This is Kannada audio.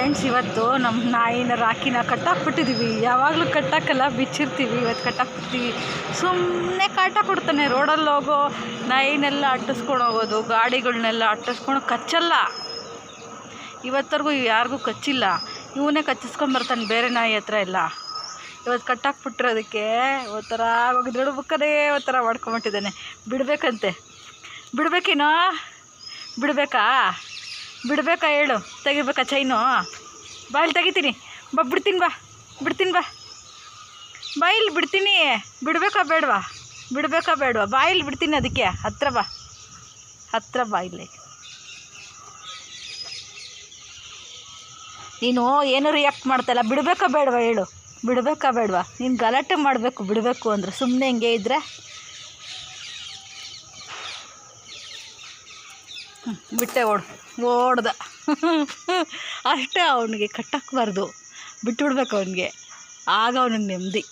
ಫ್ರೆಂಡ್ಸ್, ಇವತ್ತು ನಮ್ಮ ನಾಯಿನ ರಾಕಿನ ಕಟ್ಟಾಕ್ಬಿಟ್ಟಿದ್ದೀವಿ. ಯಾವಾಗಲೂ ಕಟ್ಟಾಕಲ್ಲ, ಬಿಚ್ಚಿರ್ತೀವಿ. ಇವತ್ತು ಕಟ್ಟಾಕ್ಬಿಡ್ತೀವಿ. ಸುಮ್ಮನೆ ಕಾಟ ಕೊಡ್ತಾನೆ. ರೋಡಲ್ಲಿ ಹೋಗೋ ನಾಯಿನೆಲ್ಲ ಅಟ್ಟಿಸ್ಕೊಂಡು ಹೋಗೋದು, ಗಾಡಿಗಳನ್ನೆಲ್ಲ ಅಟ್ಟಿಸ್ಕೊಂಡು ಕಚ್ಚಲ್ಲ. ಇವತ್ತರೆಗೂ ಯಾರಿಗೂ ಕಚ್ಚಿಲ್ಲ. ಇವನೇ ಕಚ್ಚಿಸ್ಕೊಂಬರ್ತಾನೆ ಬೇರೆ ನಾಯಿ ಹತ್ರ ಎಲ್ಲ. ಇವತ್ತು ಕಟ್ಟಾಕ್ಬಿಟ್ಟಿರೋದಕ್ಕೆ ಒಂಥರ ಹೋಗಿದ್ದು ಹಿಡ್ಬೇಕಾದ್ರೆ ಒಂಥರ ಮಾಡ್ಕೊಂಬಿಟ್ಟಿದ್ದಾನೆ. ಬಿಡಬೇಕಂತೆ. ಬಿಡಬೇಕೇನೋ? ಬಿಡಬೇಕಾ ಹೇಳು? ತೆಗಿಬೇಕಾ ಚೈನು? ಬಾಯಲ್ಲಿ ತೆಗಿತೀನಿ. ಬಿಡ್ತೀನಿ ಬಾ. ಬಾಯಲ್ಲಿ ಬಿಡ್ತೀನಿ. ಬಿಡಬೇಕಾ ಬೇಡವಾ? ಬಾಯಲ್ಲಿ ಬಿಡ್ತೀನಿ. ಅದಕ್ಕೆ ಹತ್ರ ಬಾ ಇಲ್ಲಿ. ನೀನು ಏನು ರಿಯಾಕ್ಟ್ ಮಾಡ್ತಾಯಿಲ್ಲ. ಬಿಡಬೇಕಾ ಬೇಡವಾ ಹೇಳು? ನೀನು ಗಲಾಟೆ ಮಾಡಬೇಕು ಬಿಡಬೇಕು ಅಂದರೆ. ಸುಮ್ಮನೆ ಹಿಂಗೆ ಇದ್ದರೆ ಬಿಟ್ಟೆ ಓಡ್ದ ಅಷ್ಟೇ. ಅವನಿಗೆ ಕಟ್ಟಾಕಬಾರ್ದು, ಬಿಟ್ಟುಬಿಡ್ಬೇಕು ಅವನಿಗೆ. ಆಗ ಅವನಿಗೆ ನೆಮ್ಮದಿ.